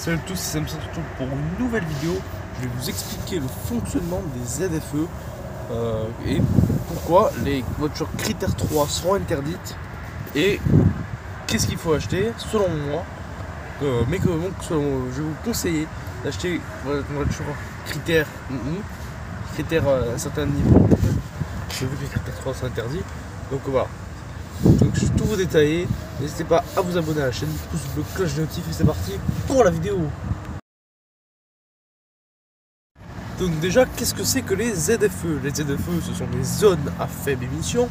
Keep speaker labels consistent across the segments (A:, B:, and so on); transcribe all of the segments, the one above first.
A: Salut à tous, c'est Sam Santoto pour une nouvelle vidéo. Je vais vous expliquer le fonctionnement des ZFE et pourquoi les voitures critères 3 seront interdites et qu'est-ce qu'il faut acheter selon moi. Je vais vous conseiller d'acheter une voiture critère à un certain niveau. J'ai vu que les critères 3 sont interdits, donc voilà. Donc je vais tout vous détailler. N'hésitez pas à vous abonner à la chaîne, pouce bleu, cloche de notif et c'est parti pour la vidéo. Donc déjà, qu'est-ce que c'est que les ZFE? Les ZFE, ce sont des zones à faible émission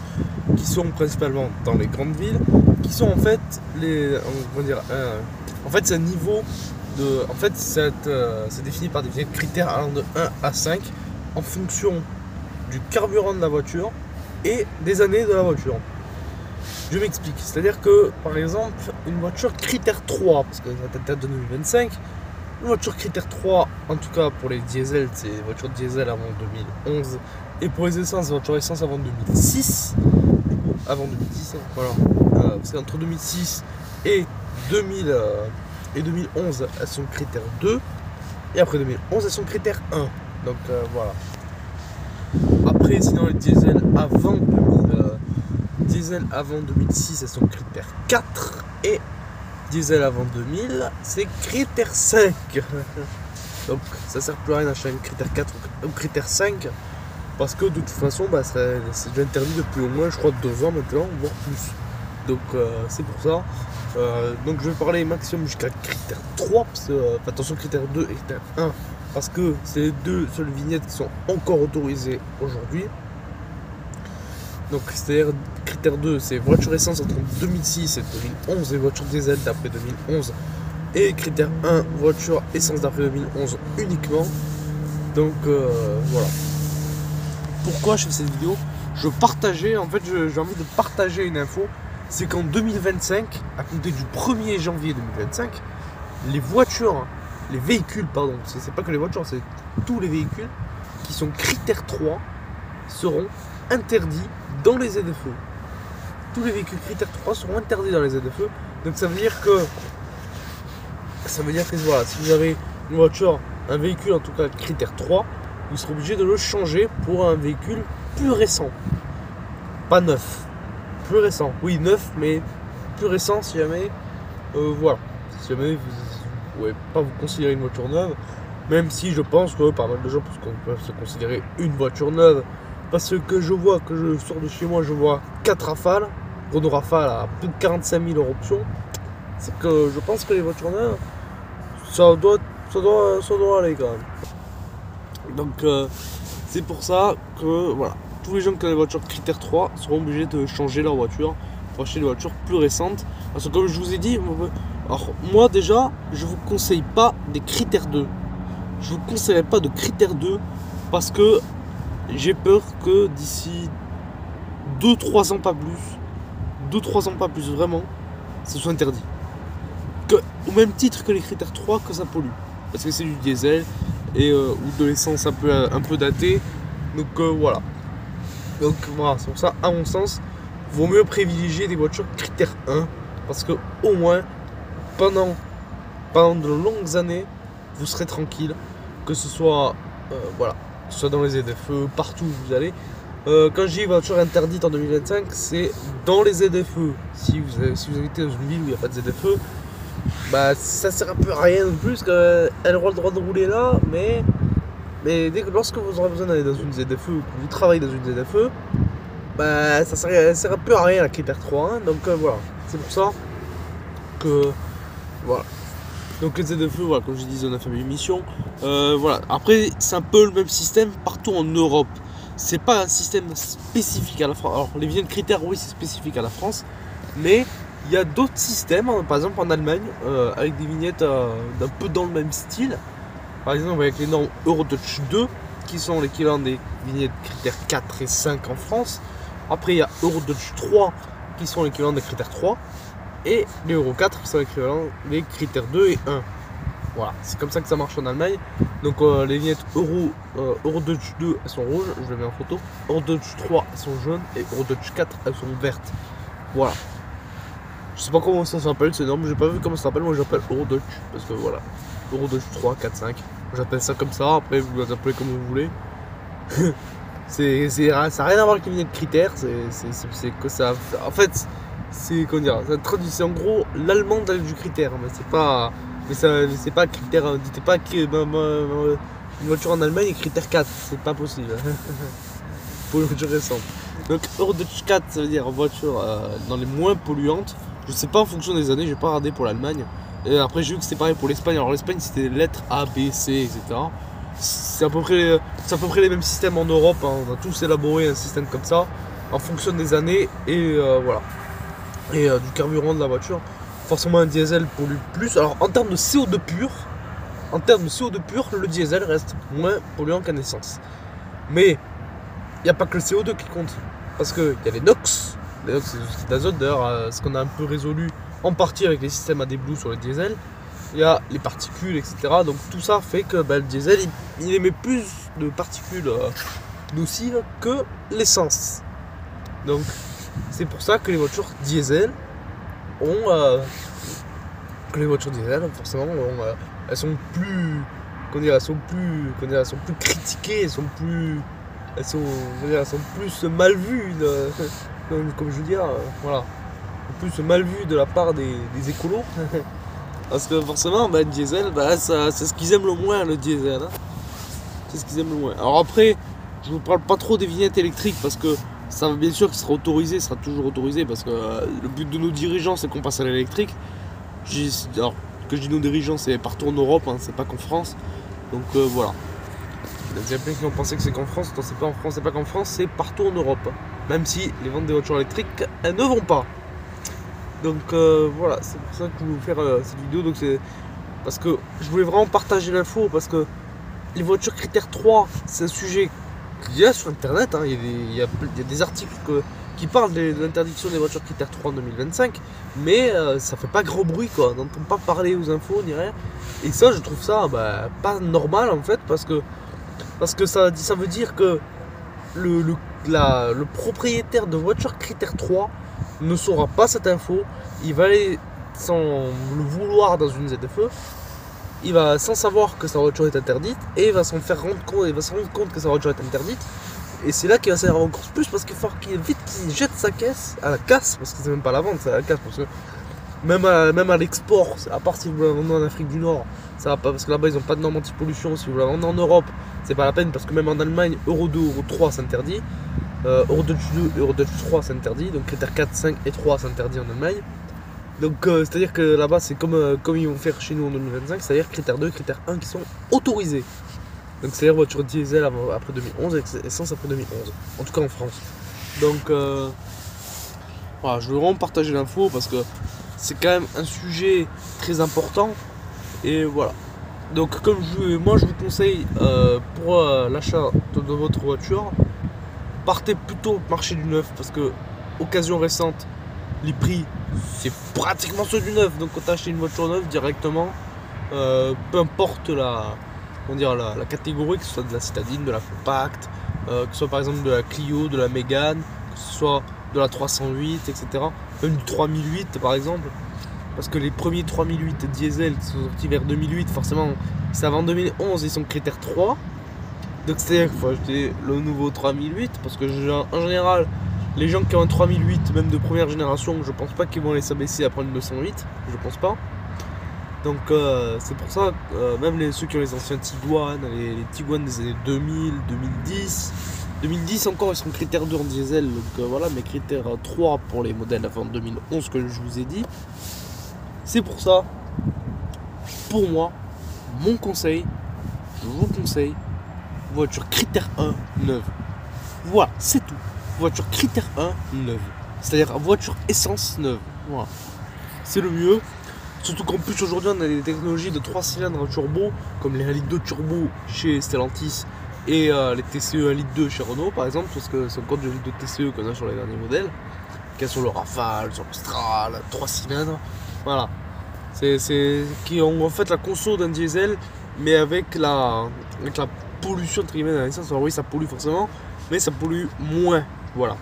A: qui sont principalement dans les grandes villes, qui sont en fait c'est un niveau de, c'est défini par des critères allant de 1 à 5 en fonction du carburant de la voiture et des années de la voiture. Je m'explique, c'est-à-dire que par exemple une voiture critère 3, parce que ça date de 2025, une voiture critère 3, en tout cas pour les diesels, c'est des voitures diesel avant 2011, et pour les essences, des voitures essence avant 2006, voilà, parce qu'entre 2006 et 2011, elles sont critère 2, et après 2011, elles sont critère 1, donc voilà. Après, sinon les diesels avant 2006, elles sont critère 4 et diesel avant 2000, c'est critère 5. Donc ça sert plus à rien d'acheter un critère 4 ou critère 5 parce que de toute façon c'est déjà interdit depuis au moins je crois 2 ans maintenant, voire plus. Donc c'est pour ça. Donc je vais parler maximum jusqu'à critère 3 parce que, attention, critère 2 et critère 1 parce que c'est les deux seules vignettes qui sont encore autorisées aujourd'hui. Donc c'est-à-dire critère 2, c'est voiture essence entre 2006 et 2011 et voiture diesel d'après 2011. Et critère 1, voiture essence d'après 2011 uniquement. Donc voilà. Pourquoi je fais cette vidéo? J'ai envie de partager une info. C'est qu'en 2025, à compter du 1er janvier 2025, les véhicules, c'est pas que les voitures, c'est tous les véhicules qui sont critère 3 seront interdits dans les ZFE. Tous les véhicules critères 3 seront interdits dans les ZFE. Donc ça veut dire que voilà, si vous avez une voiture, un véhicule en tout cas critère 3, vous serez obligé de le changer pour un véhicule plus récent. Pas neuf. Plus récent. Oui, neuf, mais plus récent si jamais voilà. Si jamais vous ne pouvez pas vous considérer une voiture neuve, même si je pense que pas mal de gens peuvent se considérer une voiture neuve. Parce que je sors de chez moi, je vois 4 Rafales, Renault Rafale à plus de 45 000 € option. C'est que je pense que les voitures neuves, ça doit aller quand même. Donc c'est pour ça que voilà, tous les gens qui ont des voitures critère 3 seront obligés de changer leur voiture pour acheter des voitures plus récentes. Parce que comme je vous ai dit, alors moi déjà, je vous conseille pas des critères 2. Je vous conseillerais pas de critère 2 parce que j'ai peur que d'ici 2-3 ans pas plus vraiment, ce soit interdit. Au même titre que les critères 3, que ça pollue. Parce que c'est du diesel et ou de l'essence un peu datée. Donc voilà. Donc voilà, c'est pour ça, à mon sens, il vaut mieux privilégier des voitures critères 1. Parce que au moins, pendant de longues années, vous serez tranquille. Que ce soit voilà, soit dans les ZFE, partout où vous allez. Quand je dis voiture interdite en 2025, c'est dans les ZFE. Si vous habitez dans une ville où il n'y a pas de ZFE, ça sert un peu à rien de plus qu'elle aura le droit de rouler là, mais lorsque vous aurez besoin d'aller dans une ZFE ou que vous travaillez dans une ZFE, ça sert un peu à rien la critère 3, hein, donc voilà, c'est pour ça que voilà. Donc les ZFE, voilà, comme je dis, zone à faible émission. Voilà. Après, c'est un peu le même système partout en Europe. C'est pas un système spécifique à la France. Alors les vignettes critères, oui, c'est spécifique à la France, mais il y a d'autres systèmes, hein, par exemple en Allemagne, avec des vignettes d'un peu dans le même style. Par exemple avec les normes Eurodutch 2, qui sont l'équivalent des vignettes critères 4 et 5 en France. Après il y a Eurodutch 3, qui sont l'équivalent des critères 3. Et les Euro 4 qui sont l'équivalent des critères 2 et 1. Voilà, c'est comme ça que ça marche en Allemagne. Donc les vignettes Eurodutch 2 elles sont rouges, je les mets en photo. Eurodutch 3 elles sont jaunes et Eurodutch 4 elles sont vertes. Voilà. Je sais pas comment ça s'appelle, c'est énorme, j'ai pas vu comment ça s'appelle, moi j'appelle Eurodutch parce que voilà. Euro 2, 3, 4, 5. J'appelle ça comme ça, après vous l'appelez comme vous voulez. Ça n'a rien à voir avec une ligne de critères, c'est que ça. En fait, c'est comment dire, c'est en gros l'allemand du critère, mais c'est pas. Mais c'est pas critère. Dites pas que une voiture en Allemagne est critère 4, c'est pas possible. Pour une voiture récente. Donc Euro 4, ça veut dire voiture dans les moins polluantes. Je sais pas en fonction des années, j'ai pas regardé pour l'Allemagne. Et après j'ai vu que c'était pareil pour l'Espagne. Alors l'Espagne c'était les lettres A, B, C, etc. C'est à peu près les mêmes systèmes en Europe, hein. On a tous élaboré un système comme ça en fonction des années et voilà. Et du carburant de la voiture. Forcément un diesel pollue plus. Alors en termes de CO2 pur, le diesel reste moins polluant qu'un essence. Mais il n'y a pas que le CO2 qui compte. Parce qu'il y a les NOx. Les NOx c'est du dioxyde d'azote, d'ailleurs ce qu'on a un peu résolu en partie avec les systèmes AdBlue sur le diesel. Il y a les particules, etc. Donc tout ça fait que le diesel il émet plus de particules nocives que l'essence. Donc c'est pour ça que les voitures diesel ont forcément elles sont plus critiquées, elles sont plus mal vues comme je veux dire voilà, plus mal vues de la part des écolos. Parce que forcément, le diesel, c'est ce qu'ils aiment le moins, le diesel. Hein. C'est ce qu'ils aiment le moins. Alors après, je vous parle pas trop des vignettes électriques parce que ça, bien sûr, qu'il sera autorisé, sera toujours autorisé parce que le but de nos dirigeants, c'est qu'on passe à l'électrique. Alors, que je dis nos dirigeants, c'est partout en Europe, hein, c'est pas qu'en France. Donc voilà. Il y a plein qui ont pensé que c'est qu'en France. Non, c'est pas en France, c'est pas qu'en France, c'est partout en Europe. Hein. Même si les ventes des voitures électriques, elles ne vont pas. Donc voilà, c'est pour ça que je voulais vous faire cette vidéo. Donc c'est parce que je voulais vraiment partager l'info parce que les voitures critères 3, c'est un sujet qu'il y a sur internet. Hein. Il y a des articles qui parlent de l'interdiction des voitures critères 3 en 2025, mais ça fait pas grand bruit quoi. On n'entend pas parler aux infos ni rien. Et ça, je trouve ça pas normal en fait parce que ça veut dire que le propriétaire de voiture critère 3 ne saura pas cette info, il va aller sans le vouloir dans une ZFE, il va sans savoir que sa voiture est interdite et il va se rendre compte que sa voiture est interdite et c'est là qu'il va s'énerver encore plus parce qu'il faut qu'il jette sa caisse à la casse parce que c'est même pas la vente, c'est à la casse parce que même à l'export, à part si vous la vendez en Afrique du Nord, ça va pas parce que là-bas ils ont pas de normes anti-pollution, si vous la vendez en Europe, c'est pas la peine parce que même en Allemagne, Euro 2, Euro 3 s'interdit. Euro 2, Euro 3 s'interdit, donc critères 4, 5 et 3 s'interdit en Allemagne. Donc c'est à dire que là-bas c'est comme ils vont faire chez nous en 2025, c'est à dire critères 2, critères 1 qui sont autorisés. Donc c'est à dire voiture diesel après 2011 et essence après 2011, en tout cas en France. Donc voilà, je veux vraiment partager l'info parce que c'est quand même un sujet très important et voilà. Donc comme moi je vous conseille pour l'achat de votre voiture, partez plutôt marché du neuf parce que occasion récente, les prix c'est pratiquement ceux du neuf. Donc quand tu achètes une voiture neuve directement, peu importe la catégorie, que ce soit de la citadine, de la compacte, que ce soit par exemple de la Clio, de la Mégane, que ce soit de la 308, etc. Même du 3008 par exemple. Parce que les premiers 3008 diesel qui sont sortis vers 2008, forcément c'est avant 2011, ils sont critères 3. Donc c'est-à-dire qu'il faut acheter le nouveau 3008 parce que en général les gens qui ont un 3008 même de première génération, je pense pas qu'ils vont les s'abaisser à prendre une 208, je pense pas. Donc c'est pour ça même ceux qui ont les anciens Tiguan, les Tiguan des années 2000, 2010 encore ils sont critères 2 en diesel, donc voilà, mais critères 3 pour les modèles avant 2011 que je vous ai dit. C'est pour ça, pour moi, mon conseil, je vous conseille voiture critère 1 neuve. Voilà, c'est tout. Voiture critère 1 neuve. C'est-à-dire voiture essence neuve. Voilà. C'est le mieux. Surtout qu'en plus aujourd'hui on a des technologies de 3 cylindres turbo, comme les 1,2 litre turbo chez Stellantis et les TCE 1,2 litre chez Renault par exemple, parce que c'est encore du litre de TCE qu'on a sur les derniers modèles, qu'il y a sur le Rafale, sur le Stral, 3 cylindres. Voilà. C'est qui ont en fait la conso d'un diesel, mais avec la pollution entre guillemets dans l'essence. Alors oui, ça pollue forcément, mais ça pollue moins. Voilà.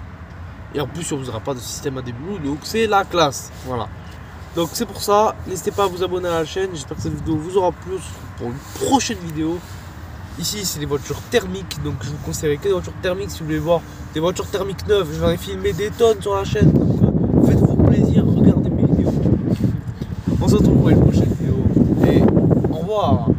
A: Et en plus, on vous aura pas de système AdBlue, donc c'est la classe. Voilà. Donc c'est pour ça, n'hésitez pas à vous abonner à la chaîne. J'espère que cette vidéo vous aura plu pour une prochaine vidéo. Ici c'est les voitures thermiques, donc je vous conseillerais que des voitures thermiques si vous voulez voir des voitures thermiques neuves. J'en ai filmé des tonnes sur la chaîne, donc faites-vous plaisir, regardez mes vidéos. On se retrouve pour une prochaine vidéo et au revoir.